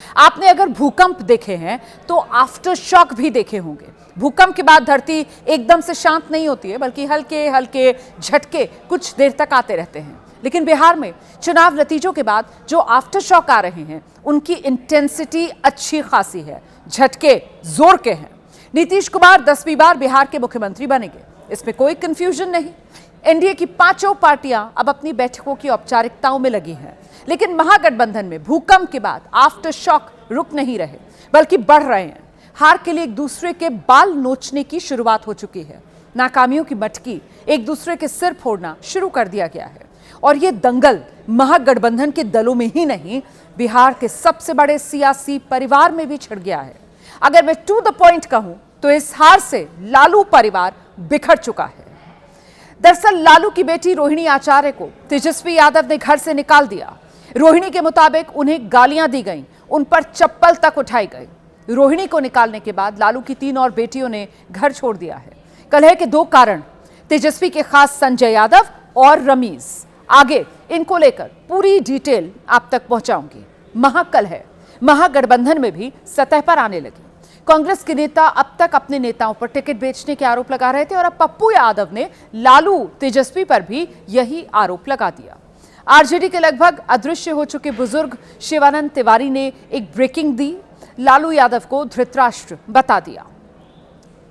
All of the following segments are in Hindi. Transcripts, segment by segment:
आपने अगर भूकंप देखे हैं तो आफ्टर शॉक भी देखे होंगे। भूकंप के बाद धरती एकदम से शांत नहीं होती है, बल्कि हल्के हल्के झटके कुछ देर तक आते रहते हैं। लेकिन बिहार में चुनाव नतीजों के बाद जो आफ्टर शॉक आ रहे हैं उनकी इंटेंसिटी अच्छी खासी है, झटके जोर के हैं। नीतीश कुमार 10वीं बार बिहार के मुख्यमंत्री बनेंगे, इसमें कोई कंफ्यूजन नहीं। एनडीए की पांचों पार्टियां अब अपनी बैठकों की औपचारिकताओं में लगी हैं, लेकिन महागठबंधन में भूकंप के बाद आफ्टर शॉक रुक नहीं रहे, बल्कि बढ़ रहे हैं। हार के लिए एक दूसरे के बाल नोचने की शुरुआत हो चुकी है। नाकामियों की मटकी एक दूसरे के सिर फोड़ना शुरू कर दिया गया है। और ये दंगल महागठबंधन के दलों में ही नहीं, बिहार के सबसे बड़े सियासी परिवार में भी छिड़ गया है। अगर मैं टू द पॉइंट कहूं तो इस हार से लालू परिवार बिखर चुका है। दरअसल लालू की बेटी रोहिणी आचार्य को तेजस्वी यादव ने घर से निकाल दिया। रोहिणी के मुताबिक उन्हें गालियां दी गईं, उन पर चप्पल तक उठाई गई। रोहिणी को निकालने के बाद लालू की 3 और बेटियों ने घर छोड़ दिया है। कलह के 2 कारण, तेजस्वी के खास संजय यादव और रमीज। आगे इनको लेकर पूरी डिटेल आप तक पहुंचाऊंगी। महाकलह महागठबंधन में भी सतह पर आने लगी। कांग्रेस के नेता अब तक अपने नेताओं पर टिकट बेचने के आरोप लगा रहे थे और अब पप्पू यादव ने लालू तेजस्वी पर भी यही आरोप लगा दिया। आरजेडी के लगभग अदृश्य हो चुके बुजुर्ग शिवानंद तिवारी ने एक ब्रेकिंग दी, लालू यादव को धृतराष्ट्र बता दिया।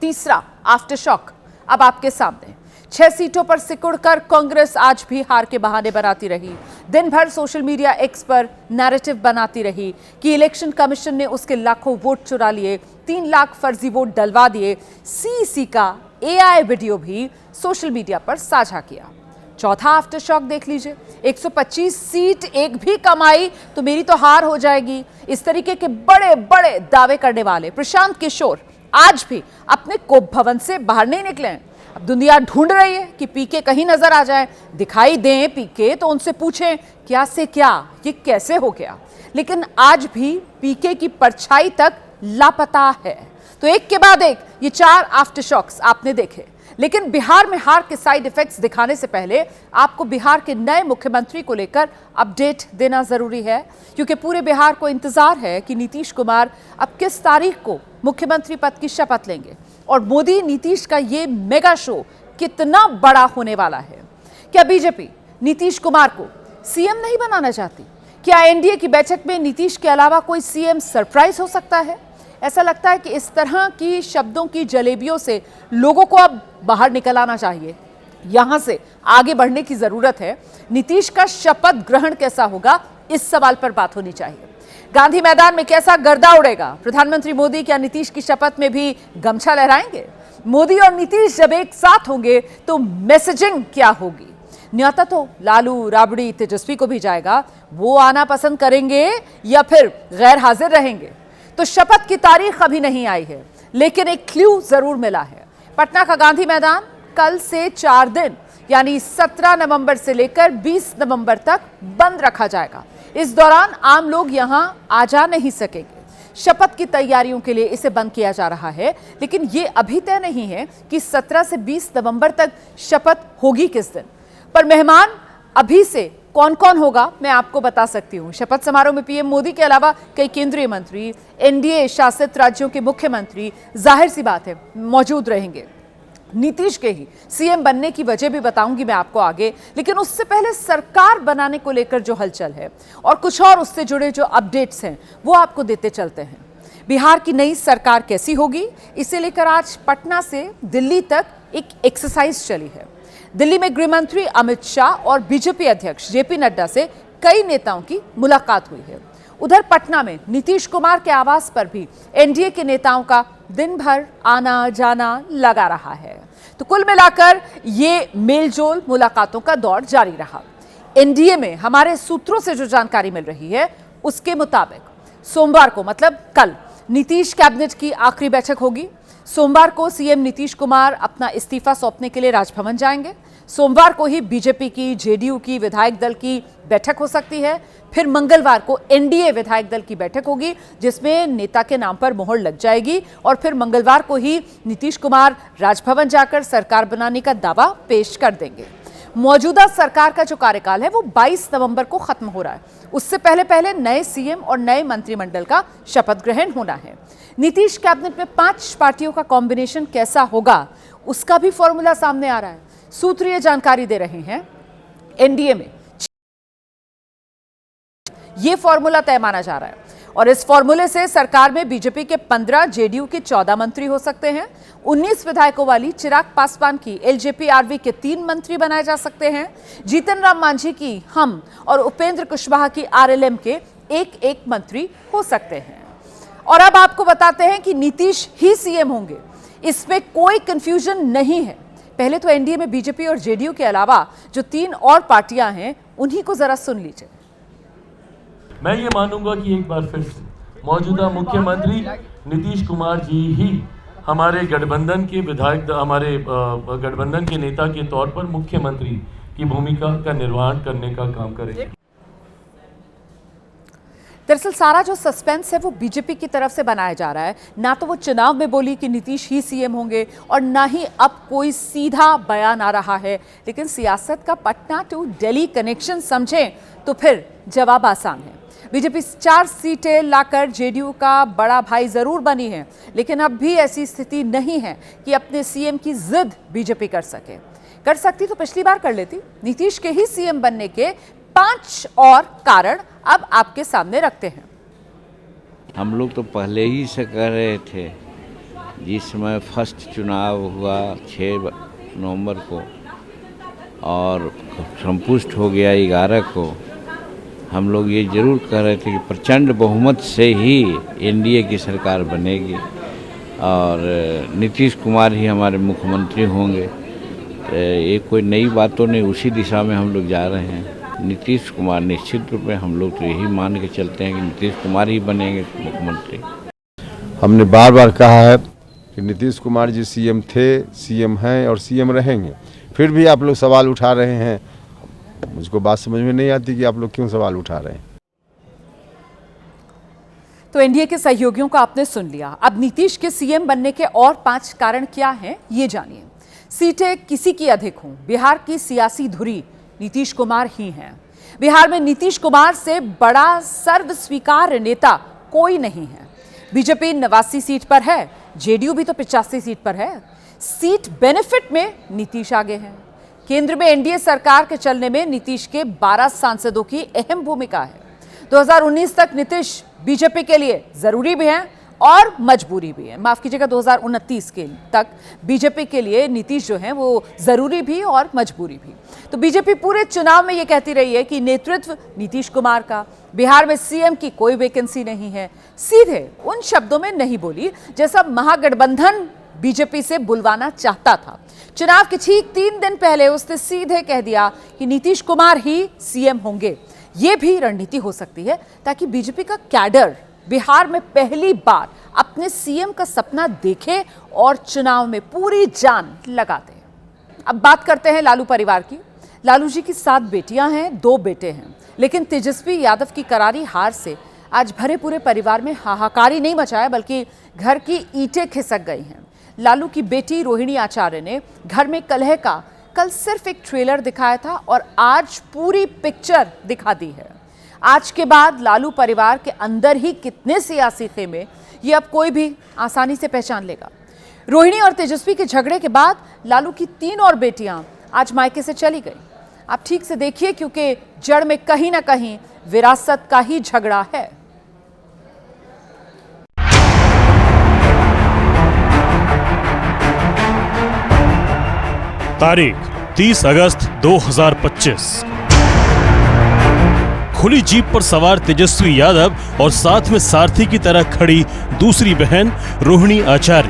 तीसरा आफ्टर शॉक अब आपके सामने। 6 सीटों पर सिकुड़कर कांग्रेस आज भी हार के बहाने बनाती रही। दिन भर सोशल मीडिया एक्स पर नैरेटिव बनाती रही कि इलेक्शन कमीशन ने उसके लाखों वोट चुरा लिए, 3 लाख फर्जी वोट डलवा दिए। सीईसी का एआई वीडियो भी सोशल मीडिया पर साझा किया। चौथा आफ्टर शॉक देख लीजिए। 125 सीट एक भी कम आई तो मेरी तो हार हो जाएगी, इस तरीके के बड़े बड़े दावे करने वाले प्रशांत किशोर आज भी अपने कोप भवन से बाहर नहीं निकले हैं। अब दुनिया ढूंढ रही है कि पीके कहीं नजर आ जाए, दिखाई दें पीके तो उनसे पूछें क्या से क्या, ये कैसे हो गया। लेकिन आज भी पीके की परछाई तक लापता है। तो एक के बाद एक ये 4 आफ्टर शॉक्स आपने देखे। लेकिन बिहार में हार के साइड इफेक्ट्स दिखाने से पहले आपको बिहार के नए मुख्यमंत्री को लेकर अपडेट देना जरूरी है, क्योंकि पूरे बिहार को इंतजार है कि नीतीश कुमार अब किस तारीख को मुख्यमंत्री पद की शपथ लेंगे और मोदी नीतीश का ये मेगा शो कितना बड़ा होने वाला है। क्या बीजेपी नीतीश कुमार को सीएम नहीं बनाना चाहती? क्या एनडीए की बैठक में नीतीश के अलावा कोई सीएम सरप्राइज हो सकता है? ऐसा लगता है कि इस तरह की शब्दों की जलेबियों से लोगों को अब बाहर निकल आना चाहिए। यहां से आगे बढ़ने की जरूरत है। नीतीश का शपथ ग्रहण कैसा होगा, इस सवाल पर बात होनी चाहिए। गांधी मैदान में कैसा गर्दा उड़ेगा? प्रधानमंत्री मोदी क्या नीतीश की शपथ में भी गमछा लहराएंगे? मोदी और नीतीश जब एक साथ होंगे तो मैसेजिंग क्या होगी? न्योता तो लालू, राबड़ी, तेजस्वी को भी जाएगा। वो आना पसंद करेंगे या फिर गैर हाजिर रहेंगे? तो शपथ की तारीख अभी नहीं आई है, लेकिन एक क्लू जरूर मिला है। पटना का गांधी मैदान कल से 4 दिन यानी 17 नवंबर से लेकर 20 नवंबर तक बंद रखा जाएगा। इस दौरान आम लोग यहां आ जा नहीं सकेंगे। शपथ की तैयारियों के लिए इसे बंद किया जा रहा है, लेकिन यह अभी तय नहीं है कि 17 से 20 नवंबर तक शपथ होगी किस दिन। पर मेहमान अभी से कौन कौन होगा मैं आपको बता सकती हूं। शपथ समारोह में पीएम मोदी के अलावा कई केंद्रीय मंत्री, एनडीए शासित राज्यों के मुख्यमंत्री जाहिर सी बात है मौजूद रहेंगे। नीतीश के ही सीएम बनने की वजह भी बताऊंगी मैं आपको आगे, लेकिन उससे पहले सरकार बनाने को लेकर जो हलचल है और कुछ और उससे जुड़े जो अपडेट्स हैं वो आपको देते चलते हैं। बिहार की नई सरकार कैसी होगी, इसे लेकर आज पटना से दिल्ली तक एक एक्सरसाइज चली है। दिल्ली में गृह मंत्री अमित शाह और बीजेपी अध्यक्ष जेपी नड्डा से कई नेताओं की मुलाकात हुई है। उधर पटना में नीतीश कुमार के आवास पर भी एनडीए के नेताओं का दिन भर आना जाना लगा रहा है। तो कुल मिलाकर ये मेलजोल मुलाकातों का दौर जारी रहा। एनडीए में हमारे सूत्रों से जो जानकारी मिल रही है उसके मुताबिक सोमवार को, मतलब कल, नीतीश कैबिनेट की आखिरी बैठक होगी। सोमवार को सीएम नीतीश कुमार अपना इस्तीफा सौंपने के लिए राजभवन जाएंगे। सोमवार को ही बीजेपी की, जेडीयू की विधायक दल की बैठक हो सकती है। फिर मंगलवार को एनडीए विधायक दल की बैठक होगी, जिसमें नेता के नाम पर मोहर लग जाएगी और फिर मंगलवार को ही नीतीश कुमार राजभवन जाकर सरकार बनाने का दावा पेश कर देंगे। मौजूदा सरकार का जो कार्यकाल है वो 22 नवंबर को खत्म हो रहा है। उससे पहले पहले नए सीएम और नए मंत्रिमंडल का शपथ ग्रहण होना है। नीतीश कैबिनेट में 5 पार्टियों का कॉम्बिनेशन कैसा होगा उसका भी फॉर्मूला सामने आ रहा है। सूत्र ये जानकारी दे रहे हैं एनडीए में ये फॉर्मूला तय माना जा रहा है और इस फॉर्मूले से सरकार में बीजेपी के 15, जेडीयू के 14 मंत्री हो सकते हैं। 19 विधायकों वाली चिराग पासवान की एलजेपी आरवी के 3 मंत्री बनाए जा सकते हैं। जीतन राम मांझी की हम और उपेंद्र कुशवाहा की आरएलएम के एक मंत्री हो सकते हैं। और अब आपको बताते हैं कि नीतीश ही सीएम होंगे, इसमें कोई कंफ्यूजन नहीं है। पहले तो एनडीए में बीजेपी और जेडीयू के अलावा जो 3 और पार्टियां हैं उन्हीं को जरा सुन लीजिए। मैं ये मानूंगा कि एक बार फिर से मौजूदा मुख्यमंत्री नीतीश कुमार जी ही हमारे गठबंधन के विधायक, हमारे गठबंधन के नेता के तौर पर मुख्यमंत्री की भूमिका का निर्वहन करने का काम करेंगे। दरअसल सारा जो सस्पेंस है वो बीजेपी की तरफ से बनाया जा रहा है। ना तो वो चुनाव में बोली कि नीतीश ही सीएम होंगे और ना ही अब कोई सीधा बयान आ रहा है। लेकिन सियासत का पटना टू दिल्ली कनेक्शन समझें तो फिर जवाब आसान है। बीजेपी 4 सीटें लाकर जेडीयू का बड़ा भाई जरूर बनी है, लेकिन अब भी ऐसी स्थिति नहीं है कि अपने सीएम की जिद बीजेपी कर सके। कर सकती तो पिछली बार कर लेती। नीतीश के ही सीएम बनने के 5 और कारण अब आपके सामने रखते हैं। हम लोग तो पहले ही से कह रहे थे, जिस समय फर्स्ट चुनाव हुआ 6 नवंबर को और संपुष्ट हो गया 11 को, हम लोग ये जरूर कह रहे थे कि प्रचंड बहुमत से ही एनडीए की सरकार बनेगी और नीतीश कुमार ही हमारे मुख्यमंत्री होंगे। ये कोई नई बात तो नहीं, उसी दिशा में हम लोग जा रहे हैं। नीतीश कुमार निश्चित रूप में हम लोग तो यही मान के चलते हैं कि नीतीश कुमार ही बनेंगे मुख्यमंत्री। हमने बार बार कहा है कि नीतीश कुमार जी सीएम थे, सीएम हैं और सीएम रहेंगे। फिर भी आप लोग सवाल उठा रहे हैं। मुझको बात समझ में नहीं आती कि आप लोग क्यों सवाल उठा रहे हैं। तो एनडीए के सहयोगियों का आपने सुन लिया। अब नीतीश के सीएम बनने के और 5 कारण क्या हैं, ये जानिए। सीटें किसी की अधिक हों, बिहार की सियासी धुरी नीतीश कुमार ही हैं। बिहार में नीतीश कुमार से बड़ा सर्वस्वीकार्य नेता कोई नहीं है। बीजेपी 89 सीट पर है, जेडीयू भी तो 85 सीट पर है। सीट बेनिफिट में नीतीश आगे हैं। केंद्र में एनडीए सरकार के चलने में नीतीश के 12 सांसदों की अहम भूमिका है। 2019 तक नीतीश बीजेपी के लिए जरूरी भी हैं और मजबूरी भी है। माफ कीजिएगा, 2029 के तक बीजेपी के लिए नीतीश जो है वो जरूरी भी और मजबूरी भी। तो बीजेपी पूरे चुनाव में ये कहती रही है कि नेतृत्व नीतीश कुमार का, बिहार में सीएम की कोई वैकेंसी नहीं है। सीधे उन शब्दों में नहीं बोली जैसा महागठबंधन बीजेपी से बुलवाना चाहता था। चुनाव के ठीक 3 दिन पहले उसने सीधे कह दिया कि नीतीश कुमार ही सीएम होंगे। यह भी रणनीति हो सकती है ताकि बीजेपी का कैडर बिहार में पहली बार अपने सीएम का सपना देखे और चुनाव में पूरी जान लगा दे। अब बात करते हैं लालू परिवार की। लालू जी की 7 बेटियां हैं, 2 बेटे हैं, लेकिन तेजस्वी यादव की करारी हार से आज भरे पूरे परिवार में हाहाकारी नहीं मचाया, बल्कि घर की ईंटें खिसक गई हैं। लालू की बेटी रोहिणी आचार्य ने घर में कलह का कल सिर्फ एक ट्रेलर दिखाया था और आज पूरी पिक्चर दिखा दी है। आज के बाद लालू परिवार के अंदर ही कितने सियासी खेमे, ये अब कोई भी आसानी से पहचान लेगा। रोहिणी और तेजस्वी के झगड़े के बाद लालू की 3 और बेटियां आज मायके से चली गई। आप ठीक से देखिए, क्योंकि जड़ में कहीं ना कहीं विरासत का ही झगड़ा है। तारीख 30 अगस्त 2025। खुली जीप पर सवार तेजस्वी यादव और साथ में सारथी की तरह खड़ी दूसरी बहन रोहिणी आचार्य।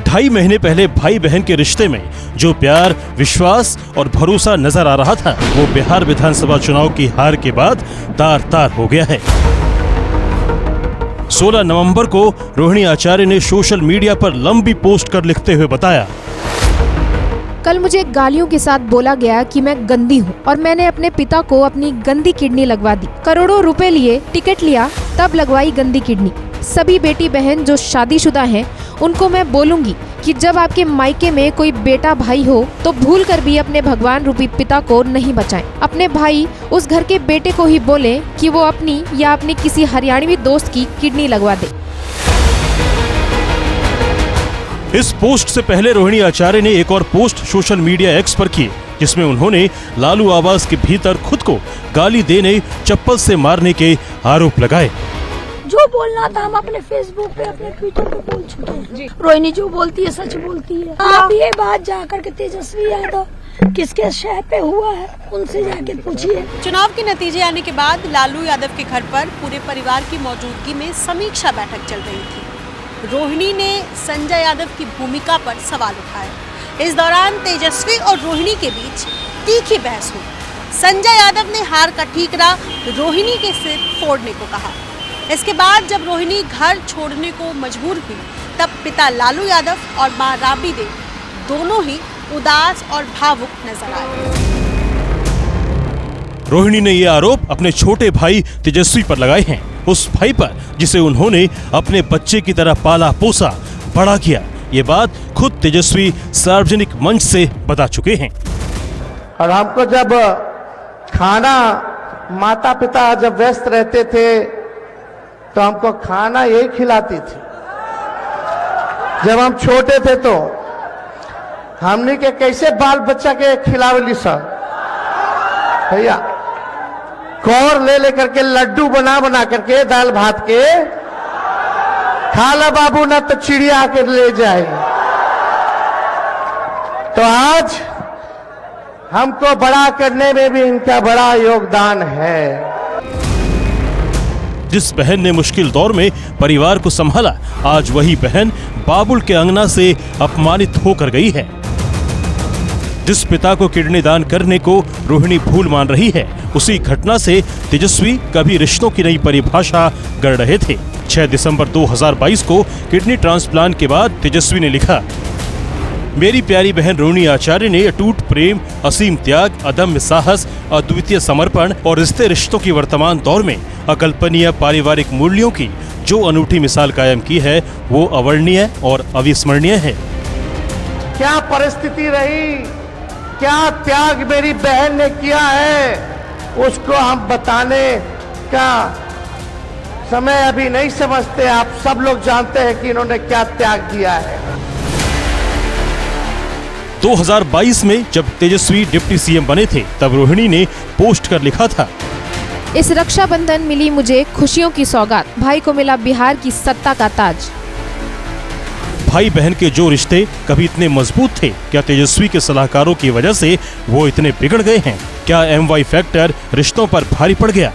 2.5 महीने पहले भाई बहन के रिश्ते में जो प्यार, विश्वास और भरोसा नजर आ रहा था, वो बिहार विधानसभा चुनाव की हार के बाद तार तार हो गया है। 16 नवंबर को रोहिणी आचार्य ने सोशल मीडिया पर लंबी पोस्ट कर लिखते हुए बताया, कल मुझे गालियों के साथ बोला गया कि मैं गंदी हूँ और मैंने अपने पिता को अपनी गंदी किडनी लगवा दी। करोड़ों रुपए लिए, टिकट लिया, तब लगवाई गंदी किडनी। सभी बेटी बहन जो शादीशुदा हैं उनको मैं बोलूंगी कि जब आपके मायके में कोई बेटा भाई हो तो भूल कर भी अपने भगवान रूपी पिता को नहीं बचाएं। अपने भाई उस घर के बेटे को ही बोले कि वो अपनी या अपने किसी हरियाणवी दोस्त की किडनी लगवा दे। इस पोस्ट से पहले रोहिणी आचार्य ने एक और पोस्ट सोशल मीडिया एक्स पर की, जिसमें उन्होंने लालू आवास के भीतर खुद को गाली देने, चप्पल से मारने के आरोप लगाए। जो बोलना था हम अपने फेसबुक पे, अपने ट्विटर पे बोल चुके हैं। रोहिणी जो बोलती है सच बोलती है। आप ये बात जाकर के तेजस्वी यादव किसके शहर पे हुआ है उनसे जाके पूछिए। चुनाव के नतीजे आने के बाद लालू यादव के घर पर पूरे परिवार की मौजूदगी में समीक्षा बैठक चल रही थी। रोहिणी ने संजय यादव की भूमिका पर सवाल उठाए। इस दौरान तेजस्वी और रोहिणी के बीच तीखी बहस हुई। संजय यादव ने हार का ठीकरा रोहिणी के सिर फोड़ने को कहा। इसके बाद जब रोहिणी घर छोड़ने को मजबूर हुई, तब पिता लालू यादव और मां राबड़ी देवी दोनों ही उदास और भावुक नजर आए। रोहिणी ने ये आरोप अपने छोटे भाई तेजस्वी पर लगाए हैं, उस भाई पर जिसे उन्होंने अपने बच्चे की तरह पाला पोसा, बड़ा किया। ये बात खुद तेजस्वी सार्वजनिक मंच से बता चुके हैं। और हमको जब खाना, माता पिता जब व्यस्त रहते थे तो हमको खाना यही खिलाती थी। जब हम छोटे थे तो हमने के कैसे बाल बच्चा के खिलावली सर भैया, कौर ले लेकर के लड्डू बना बना करके दाल भात के खा ला बाबू, ना तो चिड़िया आकर ले जाएगी। तो आज हमको बड़ा करने में भी इनका बड़ा योगदान है। जिस बहन ने मुश्किल दौर में परिवार को संभाला, आज वही बहन बाबुल के अंगना से अपमानित होकर गई है। जिस पिता को किडनी दान करने को रोहिणी भूल मान रही है, उसी घटना से तेजस्वी कभी रिश्तों की नई परिभाषा गढ़ रहे थे। 6 दिसंबर 2022 को किडनी ट्रांसप्लांट के बाद तेजस्वी ने लिखा, मेरी प्यारी बहन रोहिणी आचार्य ने अटूट प्रेम, असीम त्याग, अदम्य साहस, अद्वितीय समर्पण और रिश्तों की वर्तमान दौर में अकल्पनीय पारिवारिक मूल्यों की जो अनूठी मिसाल कायम की है, वो अवर्णनीय और अविस्मरणीय है। क्या परिस्थिति रही, क्या त्याग मेरी बहन ने किया है, उसको हम बताने का समय अभी नहीं समझते। आप सब लोग जानते हैं कि इन्होंने क्या त्याग दिया है। 2022 में जब तेजस्वी डिप्टी सीएम बने थे, तब रोहिणी ने पोस्ट कर लिखा था, इस रक्षाबंधन मिली मुझे खुशियों की सौगात, भाई को मिला बिहार की सत्ता का ताज। भाई बहन के जो रिश्ते कभी इतने मजबूत थे, क्या तेजस्वी के सलाहकारों की वजह से वो इतने बिगड़ गए हैं? क्या MY फैक्टर रिश्तों पर भारी पड़ गया?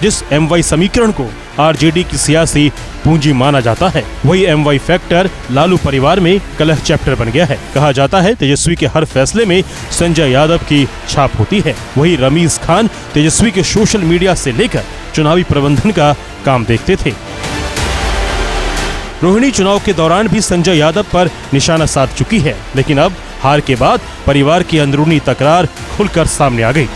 जिस MY समीकरण को RJD की सियासी पूंजी माना जाता है, वही MY फैक्टर लालू परिवार में कलह चैप्टर बन गया है। कहा जाता है तेजस्वी के हर फैसले में संजय यादव की छाप होती है। वही रमीज खान तेजस्वी के सोशल मीडिया से लेकर चुनावी प्रबंधन का काम देखते थे। रोहिणी चुनाव के दौरान भी संजय यादव पर निशाना साध चुकी है, लेकिन अब हार के बाद परिवार की अंदरूनी तकरार खुलकर सामने आ गई।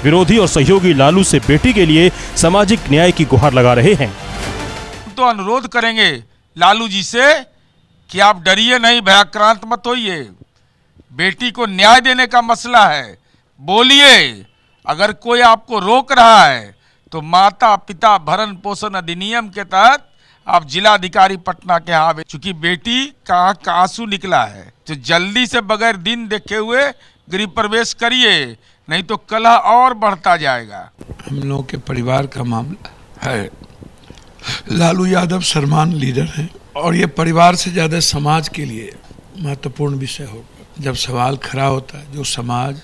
विरोधी और सहयोगी लालू से बेटी के लिए सामाजिक न्याय की गुहार लगा रहे हैं। तो अनुरोध करेंगे लालू जी से कि आप डरिए नहीं, भयाक्रांत मत होइए। बेटी को न्याय देने का मसला है, बोलिए। अगर कोई आपको रोक रहा है तो माता पिता भरण पोषण अधिनियम के तहत आप जिलाधिकारी पटना के यहाँ, चूंकि बेटी का आंसू निकला है, तो जल्दी से बगैर दिन देखे हुए गृह प्रवेश करिए, नहीं तो कलह और बढ़ता जाएगा। हम लोगों के परिवार का मामला है। लालू यादव सम्मान लीडर हैं और ये परिवार से ज़्यादा समाज के लिए महत्वपूर्ण विषय होगा। जब सवाल खड़ा होता है, जो समाज,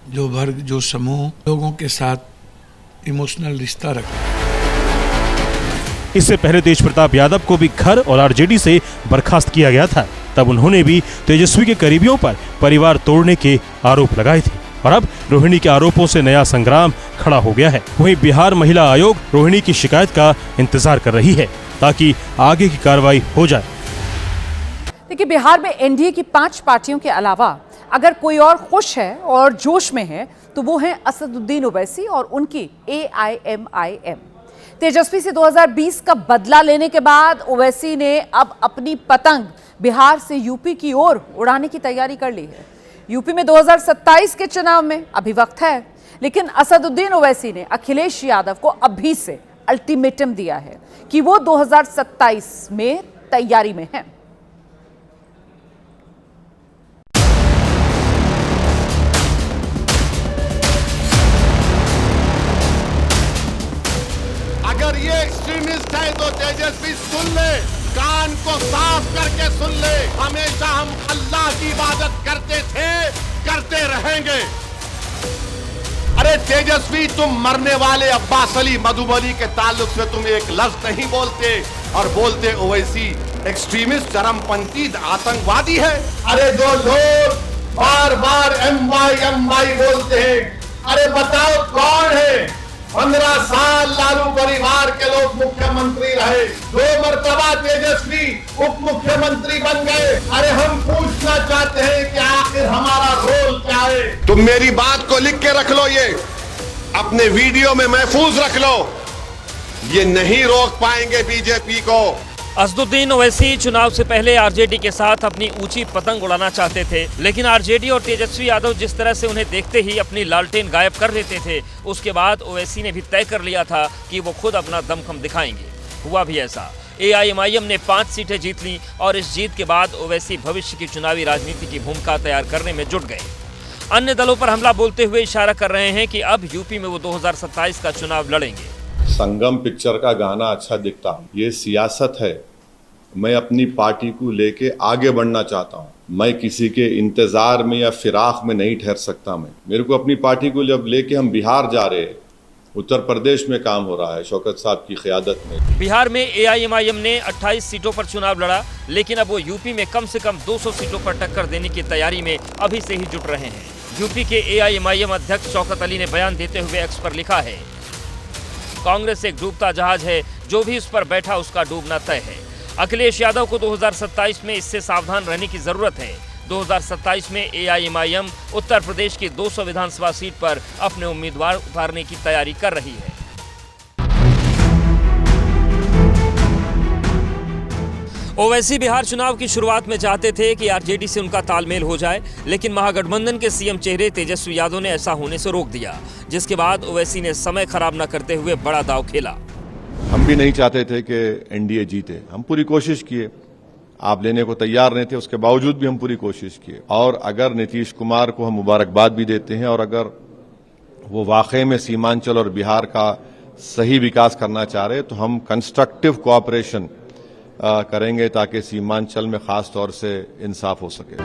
जो वर्ग, जो समूह लोगों के साथ इमोशनल रिश्ता रखता है। इससे पहले तेज प्रताप यादव को भी घर और RJD से बर्खास्त किया गया था। तब उन्होंने भी तेजस्वी के करीबियों पर परिवार तोड़ने के आरोप लगाए थे, और अब रोहिणी के आरोपों से नया संग्राम खड़ा हो गया है। वहीं बिहार महिला आयोग रोहिणी की शिकायत का इंतजार कर रही है ताकि आगे की कार्रवाई हो जाए। देखिए, बिहार में NDA की 5 पार्टियों के अलावा अगर कोई और खुश है और जोश में है तो वो है असदुद्दीन ओवैसी और उनकी AIMIM। तेजस्वी से 2020 का बदला लेने के बाद ओवैसी ने अब अपनी पतंग बिहार से यूपी की ओर उड़ाने की तैयारी कर ली है। यूपी में 2027 के चुनाव में अभी वक्त है, लेकिन असदुद्दीन ओवैसी ने अखिलेश यादव को अभी से अल्टीमेटम दिया है कि वो 2027 में तैयारी में है। अगर ये एक्सट्रीमिस्ट है तो तेजस्वी सुन ले, कान को साफ करके सुन ले। हमेशा हम अल्लाह की इबादत करते थे, करते रहेंगे। अरे तेजस्वी, तुम मरने वाले अब्बास अली मधुबनी के ताल्लुक से तुम एक लफ्ज नहीं बोलते और बोलते ओवैसी एक्सट्रीमिस्ट, चरमपंथी, आतंकवादी है। अरे जो लोग बार बार एमवाई बोलते हैं, अरे बताओ कौन है? 15 साल लालू परिवार के लोग मुख्यमंत्री रहे, 2 मर्तबा तेजस्वी उप मुख्यमंत्री बन गए। अरे हम पूछना चाहते हैं कि आखिर हमारा रोल क्या है? तुम मेरी बात को लिख के रख लो, ये अपने वीडियो में महफूज रख लो। ये नहीं रोक पाएंगे बीजेपी को। असदुद्दीन ओवैसी चुनाव से पहले आरजेडी के साथ अपनी ऊंची पतंग उड़ाना चाहते थे, लेकिन आरजेडी और तेजस्वी यादव जिस तरह से उन्हें देखते ही अपनी लालटेन गायब कर देते थे, उसके बाद ओवैसी ने भी तय कर लिया था कि वो खुद अपना दमखम दिखाएंगे। हुआ भी ऐसा। एआईएमआईएम ने 5 सीटें जीत ली और इस जीत के बाद ओवैसी भविष्य की चुनावी राजनीति की भूमिका तैयार करने में जुट गए। अन्य दलों पर हमला बोलते हुए इशारा कर रहे हैं कि अब यूपी में वो 2027 का चुनाव लड़ेंगे। संगम पिक्चर का गाना अच्छा दिखता, ये सियासत है। मैं अपनी पार्टी को लेके आगे बढ़ना चाहता हूँ। मैं किसी के इंतजार में या फिराक में नहीं ठहर सकता। मेरे को अपनी पार्टी को जब लेके हम बिहार जा रहे हैं, उत्तर प्रदेश में काम हो रहा है शौकत साहब की क़यादत में। बिहार में एआईएमआईएम ने 28 सीटों पर चुनाव लड़ा, लेकिन अब वो यूपी में कम से कम 200 सीटों पर टक्कर देने की तैयारी में अभी से ही जुट रहे हैं। यूपी के एआईएमआईएम अध्यक्ष शौकत अली ने बयान देते हुए एक्स पर लिखा है, कांग्रेस एक डूबता जहाज है, जो भी इस पर बैठा उसका डूबना तय है। अखिलेश यादव को 2027 में इससे सावधान रहने की जरूरत है। 2027 में एआईएमआईएम उत्तर प्रदेश की 200 विधानसभा सीट पर अपने उम्मीदवार उतारने की तैयारी कर रही है। ओवैसी बिहार चुनाव की शुरुआत में चाहते थे कि आरजेडी से उनका तालमेल हो जाए, लेकिन महागठबंधन के सीएम चेहरे तेजस्वी यादव ने ऐसा होने से रोक दिया, जिसके बाद ओवैसी ने समय खराब न करते हुए बड़ा दांव खेला। हम भी नहीं चाहते थे कि एनडीए जीते, हम पूरी कोशिश किए, आप लेने को तैयार नहीं थे, उसके बावजूद भी हम पूरी कोशिश किए। और अगर नीतीश कुमार को हम मुबारकबाद भी देते हैं, और अगर वो वाकई में सीमांचल और बिहार का सही विकास करना चाह रहे तो हम कंस्ट्रक्टिव कोऑपरेशन करेंगे, ताकि सीमांचल में खास तौर से इंसाफ हो सके।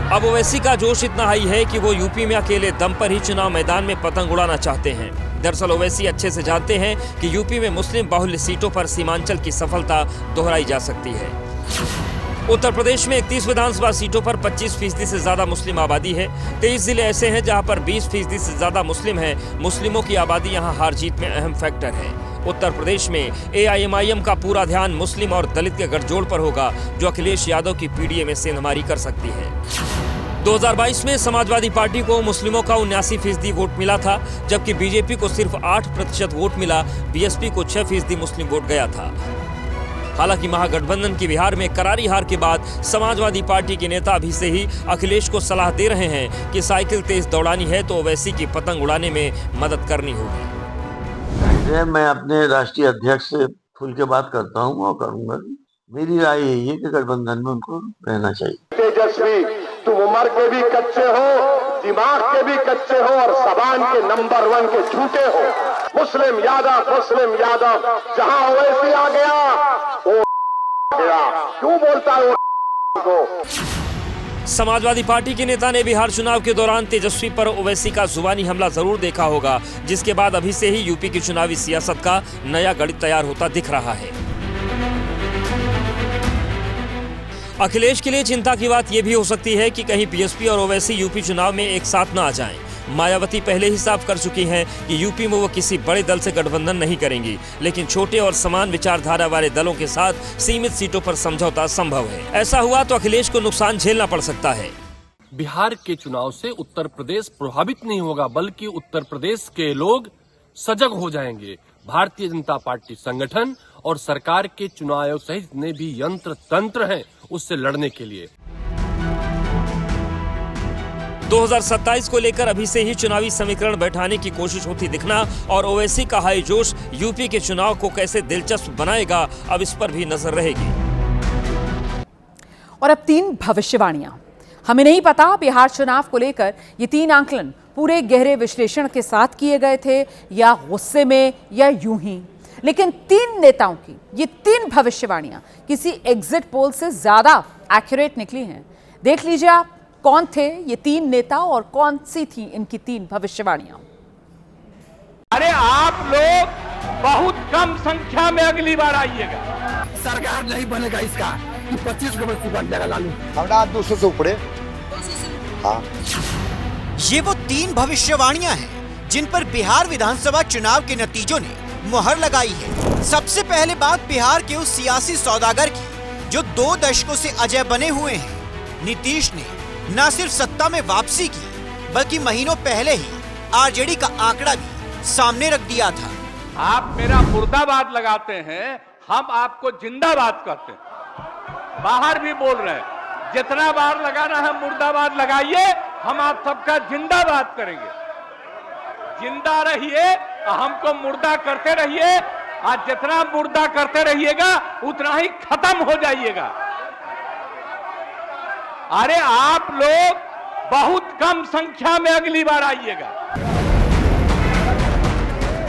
अब ओवैसी का जोश इतना हाई है कि वो यूपी में अकेले दम पर ही चुनाव मैदान में पतंग उड़ाना चाहते हैं। दरअसल ओवैसी अच्छे से जानते हैं कि यूपी में मुस्लिम बाहुल्य सीटों पर सीमांचल की सफलता दोहराई जा सकती है। उत्तर प्रदेश में 31 विधानसभा सीटों पर 25% से ज्यादा मुस्लिम आबादी है। 23 जिले ऐसे हैं जहां पर 20% से ज्यादा मुस्लिम हैं। मुस्लिमों की आबादी यहां हार जीत में अहम फैक्टर है। उत्तर प्रदेश में एआईएमआईएम का पूरा ध्यान मुस्लिम और दलित के गठजोड़ पर होगा, जो अखिलेश यादव की पीडीए में सेंधमारी कर सकती है। 2022 में समाजवादी पार्टी को मुस्लिमों का 79% वोट मिला था, जबकि बीजेपी को सिर्फ 8% वोट मिला। बीएसपी को 6% मुस्लिम वोट गया था। हालांकि महागठबंधन की बिहार में करारी हार के बाद समाजवादी पार्टी के नेता अभी से ही अखिलेश को सलाह दे रहे हैं कि साइकिल तेज दौड़ानी है तो ओवैसी की पतंग उड़ाने में मदद करनी होगी। मैं अपने राष्ट्रीय अध्यक्ष से खुल के बात करता हूँ और करूंगा। मेरी राय यही है कि गठबंधन में उनको रहना चाहिए। तेजस्वी, तुम उम्र के भी कच्चे हो, दिमाग के भी कच्चे हो, और जबान के नंबर 1 के झूठे हो। मुस्लिम यादव जहां ओवैसी आ गया वो गया। क्यों बोलता है वो? समाजवादी पार्टी के नेता ने बिहार चुनाव के दौरान तेजस्वी पर ओवैसी का जुबानी हमला जरूर देखा होगा, जिसके बाद अभी से ही यूपी की चुनावी सियासत का नया गणित तैयार होता दिख रहा है। अखिलेश के लिए चिंता की बात यह भी हो सकती है कि कहीं बीएसपी और ओवैसी यूपी चुनाव में एक साथ न आ जाएं। मायावती पहले ही साफ कर चुकी हैं कि यूपी में वो किसी बड़े दल से गठबंधन नहीं करेंगी, लेकिन छोटे और समान विचारधारा वाले दलों के साथ सीमित सीटों पर समझौता संभव है। ऐसा हुआ तो अखिलेश को नुकसान झेलना पड़ सकता है। बिहार के चुनाव से उत्तर प्रदेश प्रभावित नहीं होगा, बल्कि उत्तर प्रदेश के लोग सजग हो जाएंगे। भारतीय जनता पार्टी संगठन और सरकार के चुनाव आयोग सहित जितने भी यंत्र तंत्र हैं उससे लड़ने के लिए 2027 को लेकर अभी से ही चुनावी समीकरण बैठाने की कोशिश होती दिखना और ओवैसी का हाई जोश यूपी के चुनाव को कैसे दिलचस्प बनाएगा, अब इस पर भी नजर रहेगी। और अब 3 भविष्यवाणियां। हमें नहीं पता बिहार चुनाव को लेकर ये 3 आंकलन पूरे गहरे विश्लेषण के साथ किए गए थे या गुस्से में या यूं ही, लेकिन 3 नेताओं की ये 3 भविष्यवाणियां किसी एग्जिट पोल से ज्यादा एक्यूरेट निकली हैं। देख लीजिए आप कौन थे ये 3 नेता और कौन सी थी इनकी 3 भविष्यवाणियां। अरे आप लोग बहुत कम संख्या में अगली बार आइएगा। सरकार नहीं बनेगा इसका, 25 को बस्ती बन जाएगा लालू। हमरा 200 से ऊपर। हाँ, ये वो 3 भविष्यवाणियां हैं जिन पर बिहार विधानसभा चुनाव के नतीजों ने मुहर लगाई है। सबसे पहले बात बिहार के उस सियासी सौदागर की जो 2 दशकों से अजय बने हुए हैं। नीतीश ने न सिर्फ सत्ता में वापसी की बल्कि महीनों पहले ही आरजेडी का आंकड़ा भी सामने रख दिया था। आप मेरा मुर्दाबाद लगाते हैं, हम आपको जिंदाबाद करते हैं। बाहर भी बोल रहे हैं, जितना बार लगाना है मुर्दाबाद लगाइए, हम आप सबका जिंदाबाद करेंगे। जिंदा रहिए, हमको मुर्दा करते रहिए। आज जितना मुर्दा करते रहिएगा उतना ही खत्म हो जाइएगा। अरे आप लोग बहुत कम संख्या में अगली बार आइएगा।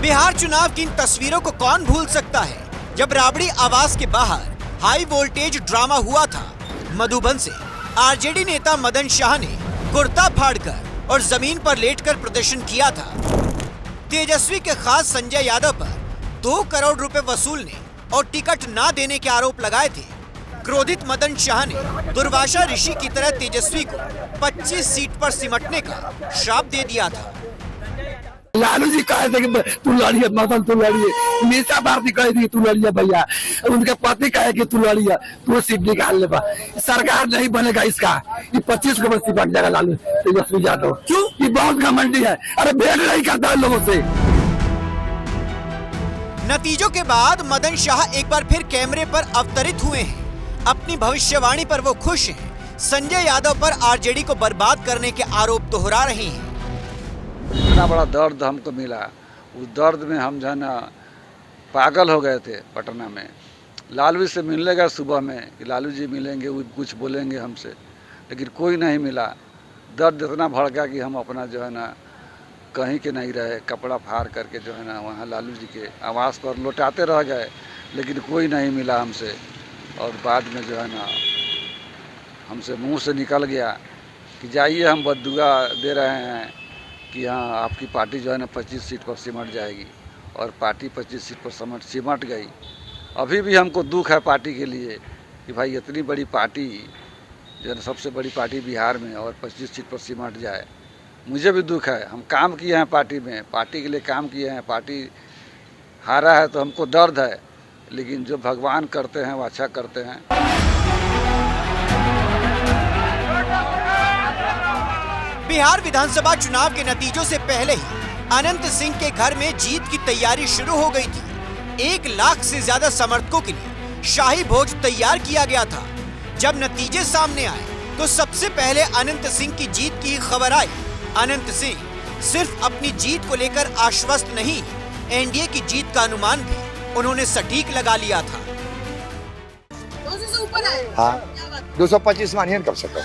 बिहार चुनाव की इन तस्वीरों को कौन भूल सकता है, जब राबड़ी आवास के बाहर हाई वोल्टेज ड्रामा हुआ था। मधुबन से आरजेडी नेता मदन शाह ने कुर्ता फाड़कर और जमीन पर लेटकर प्रदर्शन किया था। तेजस्वी के खास संजय यादव पर 2 करोड़ रुपए वसूलने और टिकट न देने के आरोप लगाए थे। क्रोधित मदन शाह ने दुर्वासा ऋषि की तरह तेजस्वी को 25 सीट पर सिमटने का श्राप दे दिया था। लालू जी कहे थे कि तू लड़िए, मदन तू लड़िए। मीसा भारती कहे थी तू लड़िए भैया। उनके पति कहे कि तू लड़िए, तू सीट निकाल ले। सरकार नहीं बनेगा इसका, 25 को बस्ती बन जाएगा लालू तेजस्वी यादव। क्यों? ये बहुत घमंडी है। अरे भेंट नहीं करता है लोगों से। नतीजों के बाद मदन शाह एक बार फिर कैमरे पर अवतरित हुए हैं। अपनी भविष्यवाणी पर वो खुश हैं। संजय यादव पर आरजेडी को बर्बाद करने के आरोप दोहरा रहे हैं। इतना बड़ा दर्द हमको मिला, उस दर्द में हम जो है ना पागल हो गए थे। पटना में लालू से मिलने गए सुबह में कि लालू जी मिलेंगे, वो कुछ बोलेंगे हमसे, लेकिन कोई नहीं मिला। दर्द इतना बढ़ गया कि हम अपना जो है ना कहीं के नहीं रहे, कपड़ा फाड़ करके जो है ना वहाँ लालू जी के आवास पर लौटाते रह गए, लेकिन कोई नहीं मिला हमसे। और बाद में जो है ना हमसे मुंह से निकल गया कि जाइए, हम बददुआ दे रहे हैं कि हाँ आपकी पार्टी जो है ना 25 सीट पर सिमट जाएगी। और पार्टी 25 सीट पर सिमट गई। अभी भी हमको दुख है पार्टी के लिए कि भाई इतनी बड़ी पार्टी जो है सबसे बड़ी पार्टी बिहार में और 25 सीट पर सिमट जाए। मुझे भी दुख है। हम काम किए हैं पार्टी में, पार्टी के लिए काम किए हैं। पार्टी हारा है तो हमको दर्द है, लेकिन जो भगवान करते हैं वो अच्छा करते हैं। बिहार विधानसभा चुनाव के नतीजों से पहले ही अनंत सिंह के घर में जीत की तैयारी शुरू हो गई थी। 1 लाख से ज्यादा समर्थकों के लिए शाही भोज तैयार किया गया था। जब नतीजे सामने आए तो सबसे पहले अनंत सिंह की जीत की खबर आई। अनंत सिंह सिर्फ अपनी जीत को लेकर आश्वस्त नहीं, एनडीए की जीत का अनुमान भी उन्होंने सटीक लगा लिया था। 200 से ऊपर आए। हाँ, 225 मानिए कब से कब।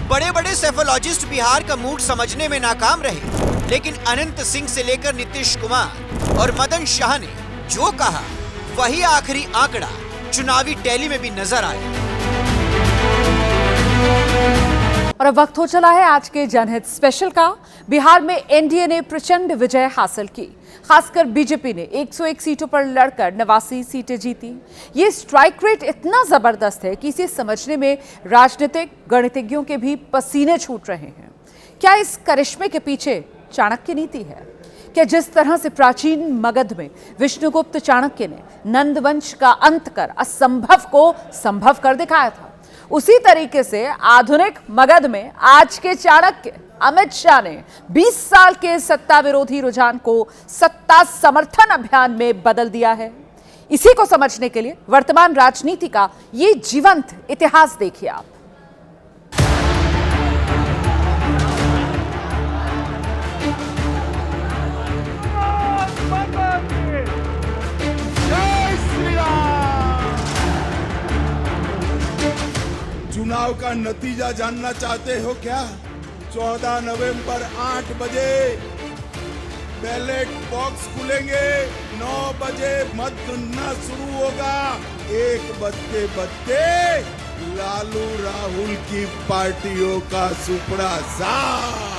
बड़े बड़े सेफोलॉजिस्ट बिहार का मूड समझने में नाकाम रहे, लेकिन अनंत सिंह से लेकर नीतीश कुमार और मदन शाह ने जो कहा वही आखिरी आंकड़ा चुनावी टैली में भी नजर आया। और अब वक्त हो चला है आज के जनहित स्पेशल का। बिहार में एनडीए ने प्रचंड विजय हासिल की। खासकर बीजेपी ने 101 सीटों पर लड़कर 89 सीटें जीती। ये स्ट्राइक रेट इतना जबरदस्त है कि इसे समझने में राजनीतिक गणितज्ञों के भी पसीने छूट रहे हैं। क्या इस करिश्मे के पीछे चाणक्य नीति है? क्या जिस तरह से प्राचीन मगध में विष्णुगुप्त चाणक्य ने नंद वंश का अंत कर असंभव को संभव कर दिखाया था, उसी तरीके से आधुनिक मगध में आज के चाणक्य अमित शाह ने 20 साल के सत्ता विरोधी रुझान को सत्ता समर्थन अभियान में बदल दिया है। इसी को समझने के लिए वर्तमान राजनीति का ये जीवंत इतिहास देखिए आप। चुनाव का नतीजा जानना चाहते हो क्या? 14 नवंबर 8 बजे बैलेट बॉक्स खुलेंगे, 9 बजे मत गिनना शुरू होगा। 1 बजते बजते लालू राहुल की पार्टियों का सुपड़ा साफ।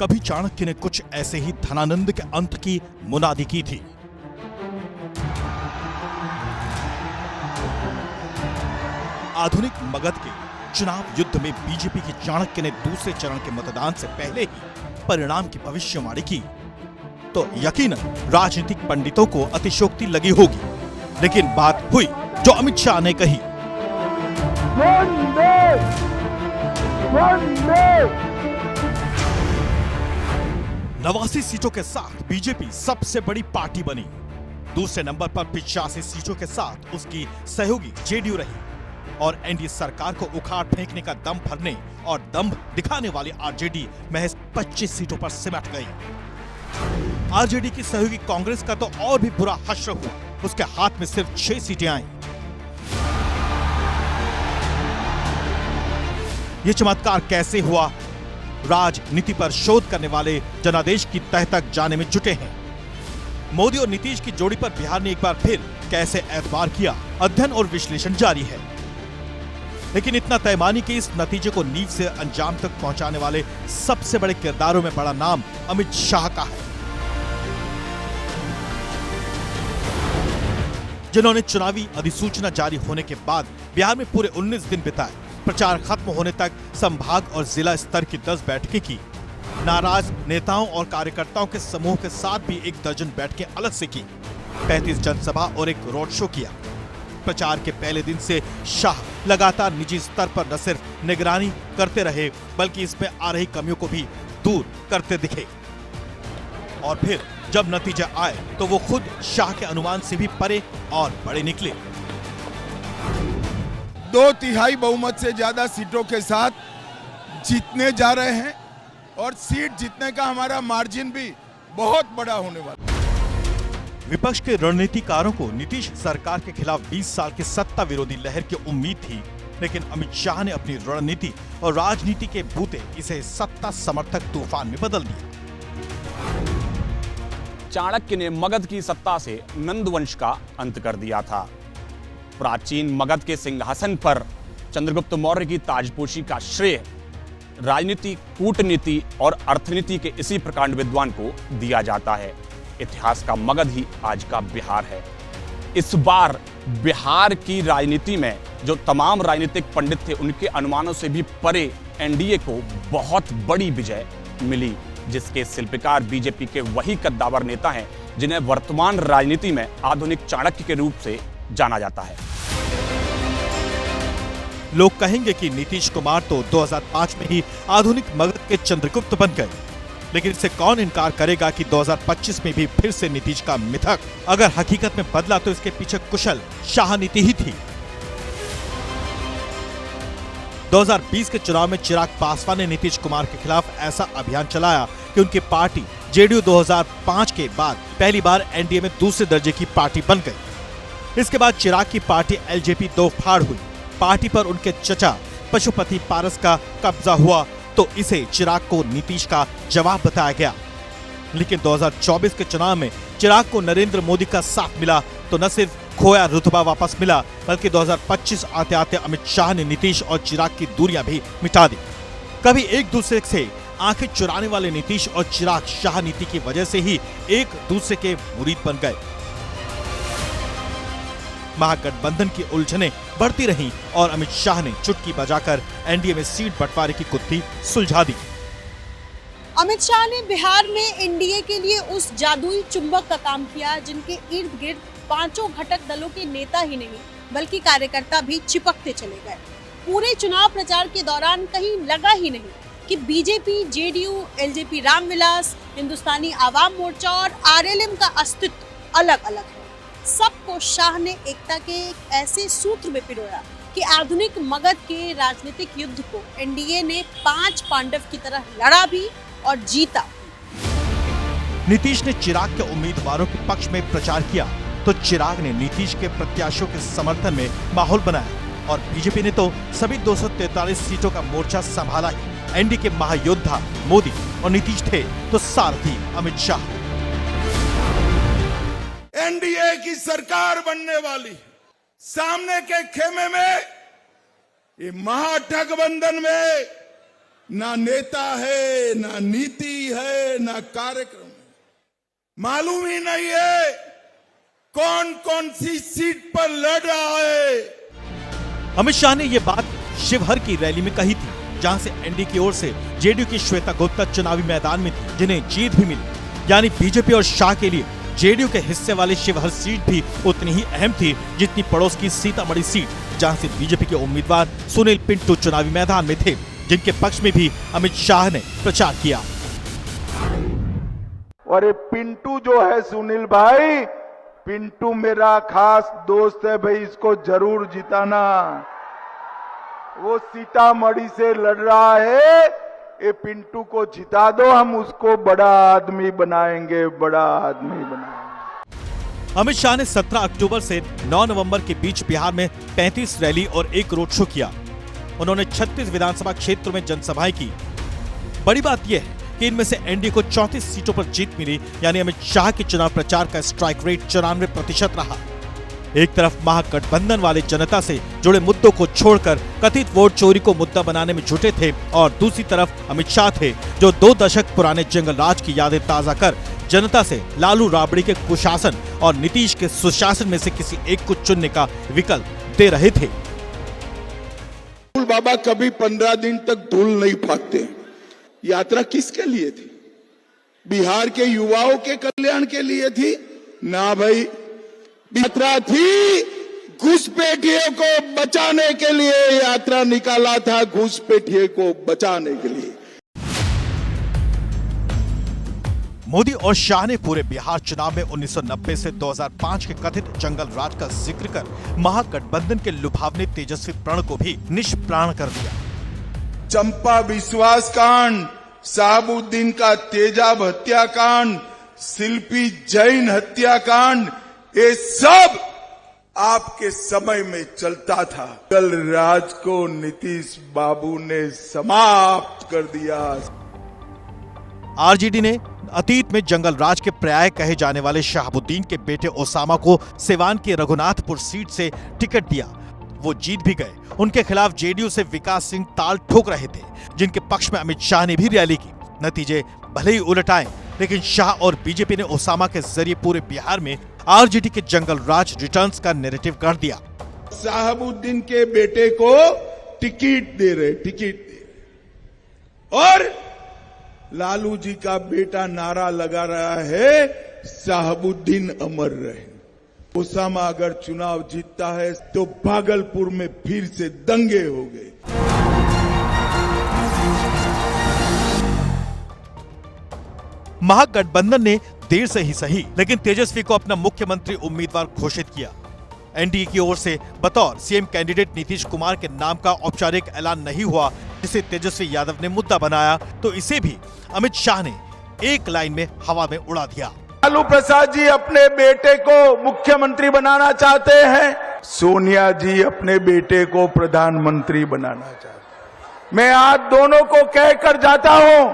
कभी चाणक्य ने कुछ ऐसे ही धनानंद के अंत की मुनादी की थी। आधुनिक मगध के चुनाव युद्ध में बीजेपी की चाणक्य ने दूसरे चरण के मतदान से पहले ही परिणाम की भविष्यवाणी की तो यकीनन राजनीतिक पंडितों को अतिशयोक्ति लगी होगी, लेकिन बात हुई जो अमित शाह ने कही। नवासी सीटों के साथ बीजेपी सबसे बड़ी पार्टी बनी। दूसरे नंबर पर 85 सीटों के साथ उसकी सहयोगी जेडीयू रही और एनडीए सरकार को उखाड़ फेंकने का दम भरने और दम्भ दिखाने वाली आरजेडी महज 25 सीटों पर सिमट गई। आरजेडी की सहयोगी कांग्रेस का तो और भी बुरा हश्र हुआ, उसके हाथ में सिर्फ 6 सीटें आईं। ये चमत्कार कैसे हुआ? राजनीति पर शोध करने वाले जनादेश की तह तक जाने में जुटे हैं। मोदी और नीतीश की जोड़ी पर बिहार ने एक बार फिर कैसे एतबार किया, अध्ययन और विश्लेषण जारी है। लेकिन इतना तय मानी कि इस नतीजे को नींव से अंजाम तक पहुंचाने वाले सबसे बड़े किरदारों में बड़ा नाम अमित शाह का है, जिन्होंने चुनावी अधिसूचना जारी होने के बाद बिहार में पूरे 19 दिन बिताए। प्रचार खत्म होने तक संभाग और जिला स्तर की 10 बैठकें की। नाराज नेताओं और कार्यकर्ताओं के समूह के साथ भी 1 दर्जन बैठकें अलग से की। 35 जनसभा और एक रोड शो किया। प्रचार के पहले दिन से शाह लगातार निजी स्तर पर न सिर्फ निगरानी करते रहे बल्कि इसमें आ रही कमियों को भी दूर करते दिखे। और फिर जब नतीजे आए तो वो खुद शाह के अनुमान से भी परे और बड़े निकले। 2/3 बहुमत से ज्यादा सीटों के साथ जीतने जा रहे हैं और सीट जीतने का हमारा मार्जिन भी बहुत बड़ा होने वाला है। विपक्ष के रणनीतिकारों को नीतीश सरकार के खिलाफ 20 साल की सत्ता विरोधी लहर की उम्मीद थी, लेकिन अमित शाह ने अपनी रणनीति और राजनीति के बूते इसे सत्ता समर्थक तूफान में बदल दिया। चाणक्य ने मगध की सत्ता से नंद वंश का अंत कर दिया था। प्राचीन मगध के सिंहासन पर चंद्रगुप्त मौर्य की ताजपोशी का श्रेय राजनीति, कूटनीति और अर्थनीति के इसी प्रकांड विद्वान को दिया जाता है। इतिहास का मगध ही आज का बिहार है। इस बार बिहार की राजनीति में जो तमाम राजनीतिक पंडित थे उनके अनुमानों से भी परे एनडीए को बहुत बड़ी विजय मिली, जिसके शिल्पकार बीजेपी के वही कद्दावर नेता हैं जिन्हें वर्तमान राजनीति में आधुनिक चाणक्य के रूप से जाना जाता है। लोग कहेंगे कि नीतीश कुमार तो 2005 में ही आधुनिक मगध के चंद्रगुप्त बन गए, लेकिन इससे कौन इनकार करेगा कि 2025 में भी फिर से नीतीश का मिथक अगर हकीकत में बदला तो इसके पीछे कुशल शाह नीति ही थी। 2020 के चुनाव में चिराग पासवान ने नीतीश कुमार के खिलाफ ऐसा अभियान चलाया कि उनकी पार्टी जेडीयू 2005 के बाद पहली बार एनडीए में दूसरे दर्जे की पार्टी बन गई। इसके बाद चिराग की पार्टी एलजेपी दो फाड़ हुई। पार्टी पर उनके चचा पशुपति पारस का कब्जा हुआ तो इसे चिराग को नीतीश का जवाब बताया गया। लेकिन 2024 के चुनाव में चिराग को नरेंद्र मोदी का साथ मिला तो न सिर्फ खोया रुतबा वापस मिला बल्कि 2025 आते आते अमित शाह ने नीतीश और चिराग की दूरियां भी मिटा दी। कभी एक दूसरे से आंखें चुराने वाले नीतीश और चिराग शाह नीति की वजह से ही एक दूसरे के मुरीद बन गए। महागठबंधन की उलझनें बढ़ती रहीं और अमित शाह ने चुटकी बजाकर एनडीए में सीट बंटवारे की कुत्ती सुलझा दी। अमित शाह ने बिहार में एनडीए के लिए उस जादुई चुंबक का काम किया जिनके इर्द गिर्द पांचों घटक दलों के नेता ही नहीं बल्कि कार्यकर्ता भी चिपकते चले गए। पूरे चुनाव प्रचार के दौरान कहीं लगा ही नहीं कि BJP, JDU, LJP Ramvilas, Hindustani Awam Morcha और आरएलएम का अस्तित्व अलग अलग है। सबको शाह ने एकता के एक ऐसे सूत्र में पिरोया कि आधुनिक मगध के राजनीतिक युद्ध को एनडीए ने 5 पांडव की तरह लड़ा भी और जीता। नीतीश ने चिराग के उम्मीदवारों के पक्ष में प्रचार किया तो चिराग ने नीतीश के प्रत्याशियों के समर्थन में माहौल बनाया और बीजेपी ने तो सभी 243 सीटों का मोर्चा संभाला ही। एनडीए के महायोद्धा मोदी और नीतीश थे तो सारथी अमित शाह। एनडीए की सरकार बनने वाली, सामने के खेमे में ये महागठबंधन में ना नेता है, ना नीति है, ना कार्यक्रम है। मालूम ही नहीं है कौन कौन सी सीट पर लड़ रहा है। अमित शाह ने ये बात शिवहर की रैली में कही थी जहां से एनडीए की ओर से जेडीयू की श्वेता गुप्ता चुनावी मैदान में थी जिन्हें जीत भी मिली। यानी बीजेपी और शाह के लिए जेडीयू के हिस्से वाली शिवहर सीट भी उतनी ही अहम थी जितनी पड़ोस की सीतामढ़ी सीट जहां से बीजेपी के उम्मीदवार सुनील पिंटू चुनावी मैदान में थे जिनके पक्ष में भी अमित शाह ने प्रचार किया। और ये पिंटू जो है सुनील भाई, पिंटू मेरा खास दोस्त है भाई, इसको जरूर जिताना। वो सीतामढ़ी से लड़ रहा है, ये पिंटू को जिता दो, हम उसको बड़ा आदमी बनाएंगे, बड़ा आदमी बनाएंगे। अमित शाह ने 17 अक्टूबर से 9 नवंबर के बीच बिहार में 35 रैली और 1 रोड शो किया। उन्होंने 36 विधानसभा क्षेत्रों में जनसभाएं की। बड़ी बात यह है कि इनमें से एनडीए को 34 सीटों पर जीत मिली, यानी अमित शाह के चुनाव प्रचार का स्ट्राइक रेट 94% रहा। एक तरफ महागठबंधन वाले जनता से जुड़े मुद्दों को छोड़कर कथित वोट चोरी को मुद्दा बनाने में जुटे थे और दूसरी तरफ अमित शाह थे जो 2 दशक पुराने जंगल राज की यादें ताजा कर जनता से लालू राबड़ी के कुशासन और नीतीश के सुशासन में से किसी एक को चुनने का विकल्प दे रहे थे। बाबा कभी 15 दिन तक धूल नहीं फाकते। यात्रा किसके लिए थी? बिहार के युवाओं के कल्याण के लिए थी? ना भाई, यात्रा थी घुसपैठियों को बचाने के लिए। यात्रा निकाला था घुसपैठियों को बचाने के लिए। मोदी और शाह ने पूरे बिहार चुनाव में 1990 से 2005 के कथित जंगल राज का जिक्र कर महागठबंधन के लुभावने तेजस्वी प्रण को भी निष्प्राण कर दिया। चंपा विश्वास कांड, साहबुद्दीन का तेजाब हत्याकांड, शिल्पी जैन हत्याकांड, ये सब आपके समय में चलता था। जंगल राज को नीतीश बाबू ने समाप्त कर दिया। आरजेडी ने अतीत में जंगल राज के पर्याय कहे जाने वाले शहाबुद्दीन के बेटे ओसामा को सिवान के रघुनाथपुर सीट से टिकट दिया। वो जीत भी गए। उनके खिलाफ जेडीयू से विकास सिंह ताल ठोक रहे थे, जिनके पक्ष में अमित शाह ने भी रैली की। नतीजे भले ही उलट आए, लेकिन शाह और बीजेपी ने ओसामा के जरिए पूरे बिहार में आरजेडी के जंगल राज रिटर्न्स का नैरेटिव कर दिया। शहाबुद्दीन के बेटे को टिकट दे रहे और लालू जी का बेटा नारा लगा रहा है शहाबुद्दीन अमर रहे। ओसामा अगर चुनाव जीतता है तो भागलपुर में फिर से दंगे हो गए। महागठबंधन ने देर से ही सही, लेकिन तेजस्वी को अपना मुख्यमंत्री उम्मीदवार घोषित किया। एनडीए की ओर से बतौर सीएम कैंडिडेट नीतीश कुमार के नाम का औपचारिक ऐलान नहीं हुआ, जिसे तेजस्वी यादव ने मुद्दा बनाया, तो इसे भी अमित शाह ने एक लाइन में हवा में उड़ा दिया। लालू प्रसाद जी अपने बेटे को मुख्यमंत्री बनाना चाहते हैं, सोनिया जी अपने बेटे को प्रधानमंत्री बनाना चाहते हैं। मैं आज दोनों को कहकर जाता हूं,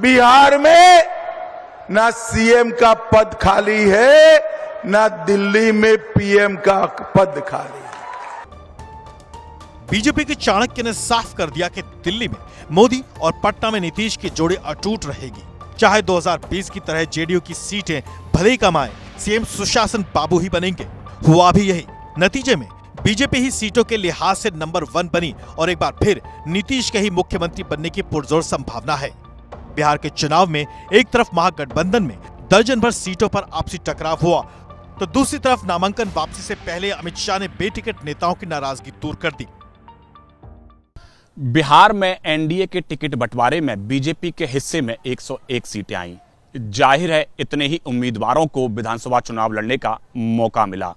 बिहार में ना सीएम का पद खाली है, ना दिल्ली में पीएम का पद खाली है। बीजेपी के चाणक्य ने साफ कर दिया कि दिल्ली में मोदी और पटना में नीतीश की जोड़ी अटूट रहेगी। चाहे 2020 की तरह जेडीयू की सीटें भले ही कम आए, सीएम सुशासन बाबू ही बनेंगे। हुआ भी यही। नतीजे में बीजेपी ही सीटों के लिहाज से नंबर 1 बनी और एक बार फिर नीतीश के ही मुख्यमंत्री बनने की पुरजोर संभावना है। बिहार के चुनाव में एक तरफ महागठबंधन में दर्जन भर सीटों पर आपसी टकराव हुआ, तो दूसरी तरफ नामांकन वापसी से पहले अमित शाह ने बेटिकट नेताओं की नाराजगी दूर कर दी। बिहार में एनडीए के टिकट बंटवारे में बीजेपी के हिस्से में 101 सीटें आईं। जाहिर है इतने ही उम्मीदवारों को विधानसभा चुनाव लड़ने का मौका मिला,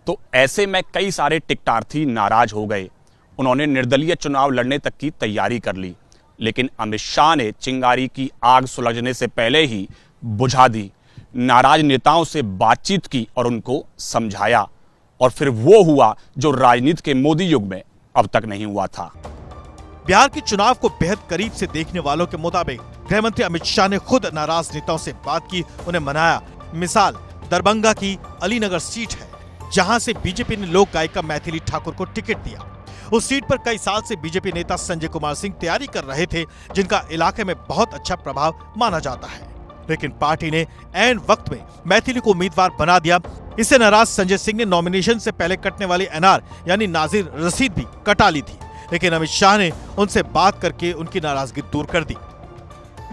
तो ऐसे में कई सारे टिकटार्थी नाराज हो गए। उन्होंने निर्दलीय चुनाव लड़ने तक की तैयारी कर ली, लेकिन अमित शाह ने चिंगारी की आग सुलझने से पहले ही बुझा दी। नाराज नेताओं से बातचीत की और उनको समझाया, और फिर वो हुआ जो राजनीति के मोदी युग में अब तक नहीं हुआ था। बिहार के चुनाव को बेहद करीब से देखने वालों के मुताबिक गृह मंत्री अमित शाह ने खुद नाराज नेताओं से बात की, उन्हें मनाया। मिसाल दरभंगा की अलीनगर सीट है, जहां से बीजेपी ने लोक गायिका मैथिली ठाकुर को टिकट दिया। उस सीट पर कई साल से बीजेपी नेता संजय कुमार सिंह तैयारी कर रहे थे, जिनका इलाके में बहुत अच्छा प्रभाव माना जाता है, लेकिन पार्टी ने ऐन वक्त में मैथिली को उम्मीदवार बना दिया। इससे नाराज संजय सिंह ने नॉमिनेशन से पहले कटने वाली एनआर यानी नाजिर रसीद भी कटा ली थी, लेकिन अमित शाह ने उनसे बात करके उनकी नाराजगी दूर कर दी।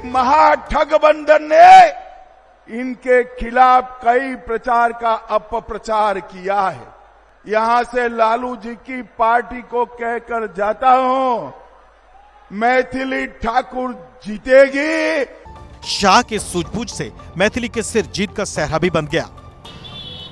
महागठबंधन ने इनके खिलाफ कई प्रचार का अपप्रचार किया है। यहां से लालू जी की पार्टी को कहकर जाता हूं, मैथिली ठाकुर जीतेगी। शाह के सूझबूझ से मैथिली के सिर जीत का सेहरा भी बन गया।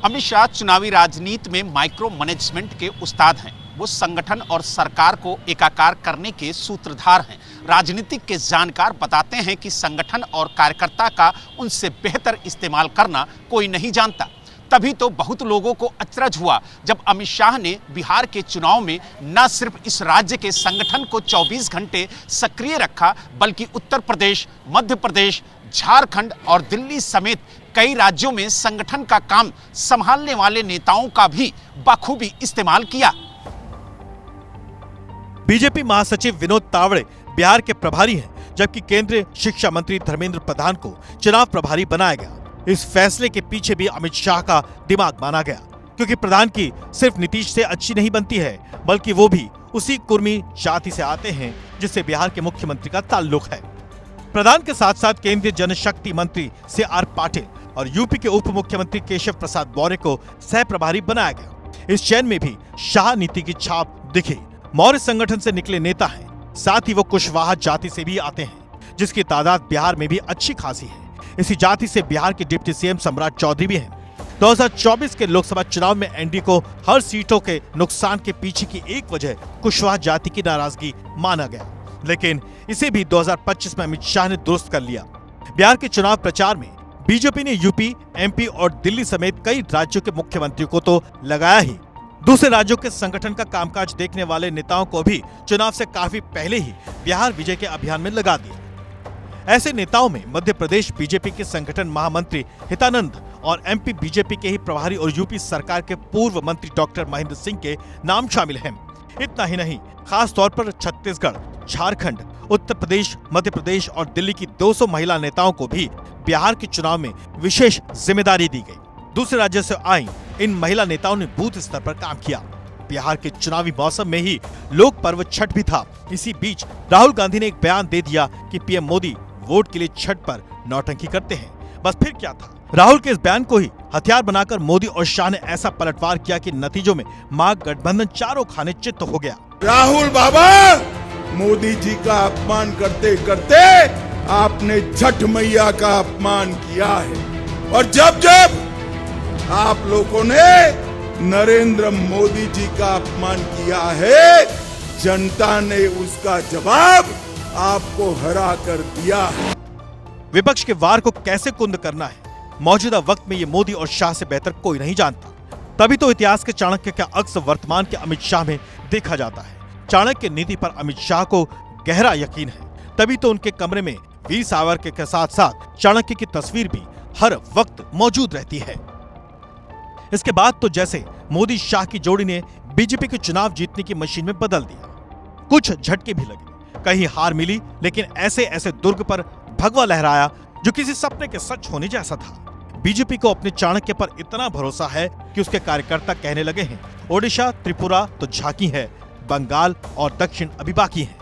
अमित शाह चुनावी राजनीति में माइक्रो मैनेजमेंट के उस्ताद हैं। वो संगठन और सरकार को एकाकार करने के सूत्रधार हैं। राजनीतिक के जानकार बताते हैं कि संगठन और कार्यकर्ता का उनसे बेहतर इस्तेमाल करना कोई नहीं जानता। तभी तो बहुत लोगों को अचरज हुआ जब अमित शाह ने बिहार के चुनाव में न सिर्फ इस राज्य के संगठन को 24 घंटे सक्रिय रखा, बल्कि उत्तर प्रदेश, मध्य प्रदेश, झारखंड और दिल्ली समेत कई राज्यों में संगठन का काम संभालने वाले नेताओं का भी बखूबी इस्तेमाल किया। बीजेपी महासचिव विनोद तावड़े बिहार के प्रभारी हैं, जबकि केंद्रीय शिक्षा मंत्री धर्मेंद्र प्रधान को चुनाव प्रभारी बनाया गया। इस फैसले के पीछे भी अमित शाह का दिमाग माना गया, क्योंकि प्रधान की सिर्फ नीतीश से अच्छी नहीं बनती है, बल्कि वो भी उसी कुर्मी जाति से आते हैं जिससे बिहार के मुख्यमंत्री का ताल्लुक है। प्रधान के साथ साथ केंद्रीय जनशक्ति मंत्री CR पाटिल और यूपी के उप मुख्यमंत्री केशव प्रसाद मौर्य को सह प्रभारी बनाया गया। इस चयन में भी शाह नीति की छाप दिखी। मौर्य संगठन से निकले नेता हैं, साथ ही वो कुशवाहा जाति से भी आते हैं, जिसकी तादाद बिहार में भी अच्छी खासी है। इसी जाति से बिहार के डिप्टी सीएम सम्राट चौधरी भी हैं। 2024 के लोकसभा चुनाव में एनडीए को हर सीटों के नुकसान के पीछे की एक वजह कुशवाहा जाति की नाराजगी माना गया, लेकिन इसे भी 2025 में अमित शाह ने दुरुस्त कर लिया। बिहार के चुनाव प्रचार में बीजेपी ने यूपी, एमपी और दिल्ली समेत कई राज्यों के मुख्यमंत्रियों को तो लगाया ही, दूसरे राज्यों के संगठन का कामकाज देखने वाले नेताओं को भी चुनाव से काफी पहले ही बिहार विजय के अभियान में लगा दिया। ऐसे नेताओं में मध्य प्रदेश बीजेपी के संगठन महामंत्री हितानंद और एमपी बीजेपी के ही प्रभारी और यूपी सरकार के पूर्व मंत्री डॉक्टर महेंद्र सिंह के नाम शामिल हैं। इतना ही नहीं, खास तौर पर छत्तीसगढ़, झारखंड, उत्तर प्रदेश, मध्य प्रदेश और दिल्ली की 200 महिला नेताओं को भी बिहार के चुनाव में विशेष जिम्मेदारी दी गई। दूसरे राज्यों से आई इन महिला नेताओं ने बूथ स्तर पर काम किया। बिहार के चुनावी मौसम में ही लोक पर्व छठ भी था। इसी बीच राहुल गांधी ने एक बयान दे दिया कि पीएम मोदी वोट के लिए छठ पर नौटंकी करते हैं। बस फिर क्या था, राहुल के इस बयान को ही हथियार बनाकर मोदी और शाह ने ऐसा पलटवार किया कि नतीजों में महागठबंधन चारों खाने चित्त हो गया। राहुल बाबा, मोदी जी का अपमान करते करते आपने छठ मैया का अपमान किया है, और जब जब आप लोगों ने नरेंद्र मोदी जी का अपमान किया है, जनता ने उसका जवाब आपको हरा कर दिया है। विपक्ष के वार को कैसे कुंद करना है, मौजूदा वक्त में ये मोदी और शाह से बेहतर कोई नहीं जानता। तभी तो इतिहास के चाणक्य का अक्स वर्तमान के अमित शाह में देखा जाता है। चाणक्य नीति पर अमित शाह को गहरा यकीन है। तभी तो उनके कमरे में वीर सावरकर के साथ साथ चाणक्य की तस्वीर भी हर वक्त मौजूद रहती है। इसके बाद तो जैसे मोदी शाह की जोड़ी ने बीजेपी के चुनाव जीतने की मशीन में बदल दिया। कुछ झटके भी लगे, कहीं हार मिली, लेकिन ऐसे ऐसे दुर्ग पर भगवा लहराया जो किसी सपने के सच होने जैसा था। बीजेपी को अपने चाणक्य पर इतना भरोसा है कि उसके कार्यकर्ता कहने लगे हैं ओडिशा, त्रिपुरा तो झांकी है, बंगाल और दक्षिण अभी बाकी हैं।